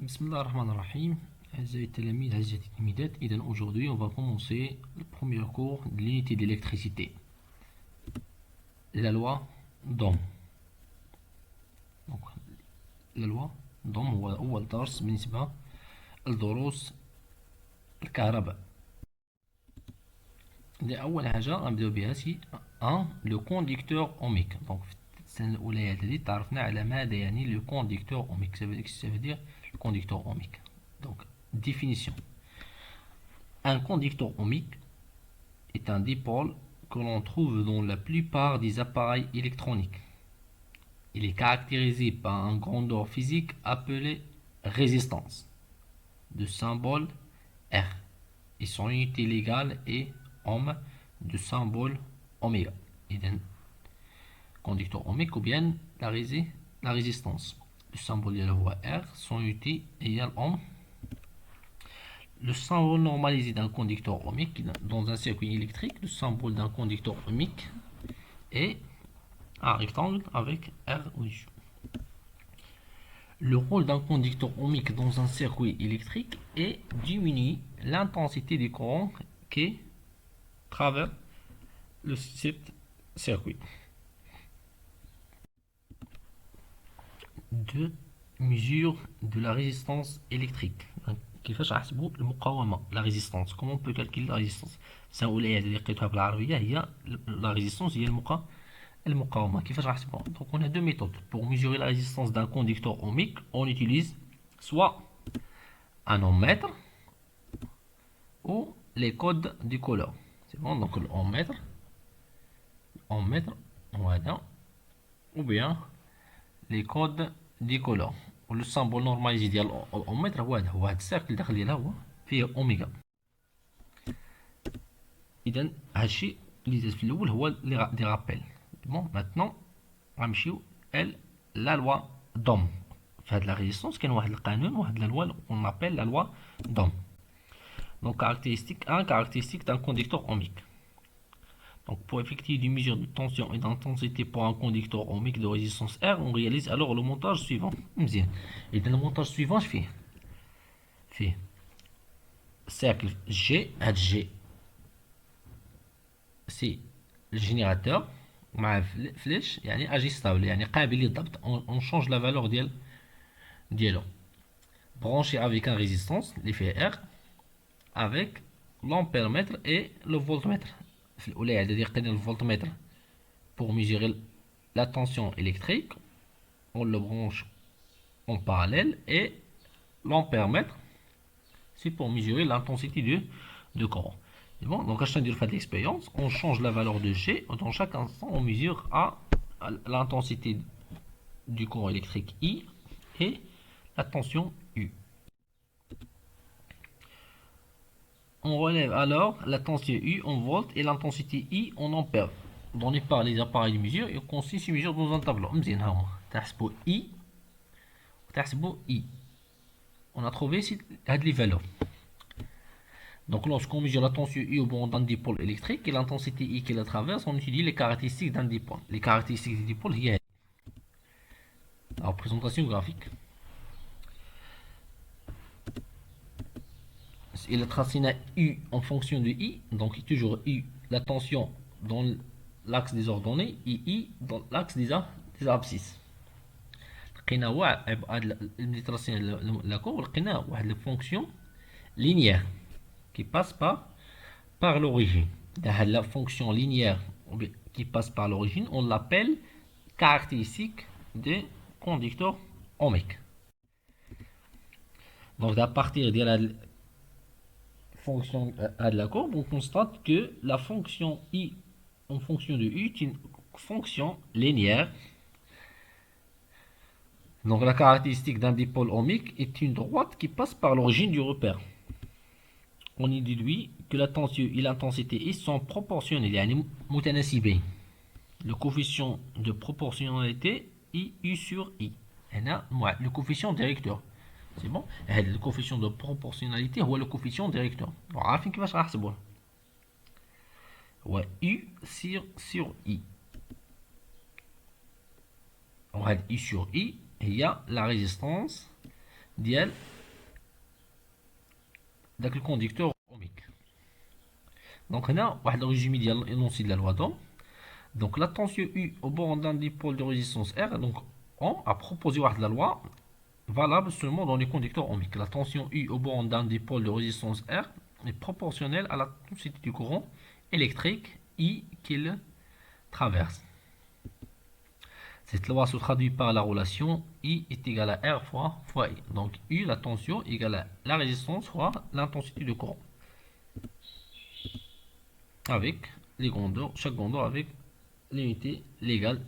Bismillahirrahmanirrahim. Aujourd'hui, on va commencer le premier cours de l'unité d'électricité. La loi d'Ohm. Donc, la loi d'Ohm هو الدرس بالنسبة لدروس الكهرباء. أول حاجة غنبداو بها سي لو كونديكتور أوميك. دونك في السنة الأولى هذه تعرفنا على ماذا يعني لو كونديكتور أوميك. Ça veut dire le conducteur ohmique. Donc, définition. Un conducteur ohmique est un dipôle que l'on trouve dans la plupart des appareils électroniques. Il est caractérisé par une grandeur physique appelée résistance, de symbole R, et son unité légale est ohm, de symbole oméga. إذن conducteur ohmique ou bien la résistance. Le symbole est R, son unité égale ohm. Le symbole normalisé d'un conducteur ohmique dans un circuit électrique, le symbole d'un conducteur ohmique est un rectangle avec R au-dessus. Le rôle d'un conducteur ohmique dans un circuit électrique est diminuer l'intensité du courant qui traverse cet circuit. Deux mesures de la résistance électrique. كيفاش نحسبوا المقاومه لا ريزيستانس كومون بو كالكولي لا ريزيستانس السؤاليه اللي لقيتها بالعربيه هي لا ريزيستانس هي المقاومه كيفاش نحسبوها دونك on a deux méthodes pour mesurer la résistance d'un conducteur ohmique on utilise soit un ohmmètre ou les codes du couleur c'est bon donc l'ohmmètre voilà ou bien les codes du couleur ولو سامبول نورماليزي ديال الاوميتر هو هذا السيركل داخل ديالها هو فيه اوميغا. اذا هادشي اللي زاد في الاول هو لي رابيل. بون ماتنون غنمشيو لا لوا دوم. في هاد لا ريزيستونس كاين واحد القانون واحد لا لوا اون ابل لا لوا دوم. دونك caractéristique d'un conducteur ohmique. Donc pour effectuer des mesures de tension et d'intensité pour un conducteur ohmique de résistance R, on réalise alors le montage suivant. Et dans le montage suivant, je fais cercle G, G, c'est le générateur, مع flèche, يعني ajustable, يعني قابل للضبط, on change la valeur ديالو. Branché avec un résistance, l'effet R, avec l'ampèremètre et le voltmètre. في الأولى هذا ديال الفولتمètre pour mesurer la tension électrique on le branche en parallèle et l'ampèremètre c'est pour mesurer l'intensité de courant. Bon, donc à chaque fois de l'expérience on change la valeur de G dans chaque instant on mesure à l'intensité du courant électrique I et la tension U. On relève alors la tension U en volts et l'intensité I en ampères donnée par les appareils de mesure et consiste ces mesures dans un tableau. مزيان ها هما تحسبوا I وتحسبوا I. On a trouvé les valeurs. Donc lorsqu'on mesure la tension I au bord d'un dipôle électrique et l'intensité I qui la traverse, on utilise les caractéristiques d'un dipôle. Les caractéristiques du dipôle, il y a la représentation graphique. Et le tracé U en fonction de I, donc toujours U, la tension dans l'axe des ordonnées et I dans l'axe des abscisses. لقينا واحد اللي ترسينا لا كور لقينا واحد لا فونكسيون linéaire qui passe par l'origine. La fonction linéaire qui passe par l'origine, on l'appelle caractéristique des conducteurs ohmiques. Donc à partir de la fonction de la courbe, on constate que la fonction I en fonction de U est une fonction linéaire. Donc la caractéristique d'un dipôle ohmique est une droite qui passe par l'origine du repère. On y déduit que la tension et l'intensité I sont proportionnelles, يعني متناسبين. Le coefficient de proportionnalité I U sur I. Le coefficient directeur. C'est bon. Le coefficient de proportionnalité هو le coefficient directeur. عارفين كيفاش غنحسبوه هو U sur I. وهاد I sur I هي la résistance ديال داك le conducteur ohmique. Donc هنا واحد الرésumé ديال l'énoncé de la loi d'Ohm. Donc la tension U au bord d'un dipôle de résistance R, donc on a proposé la loi valable seulement dans les conducteurs ohmiques. La tension U au bord d'un dipôle de résistance R est proportionnelle à la densité du courant électrique I qu'il traverse. Cette loi se traduit par la relation I est égal à R fois I. Donc U, la tension, égale à la résistance fois l'intensité du courant. Avec les grandeurs, chaque grandeur avec l'unité légale.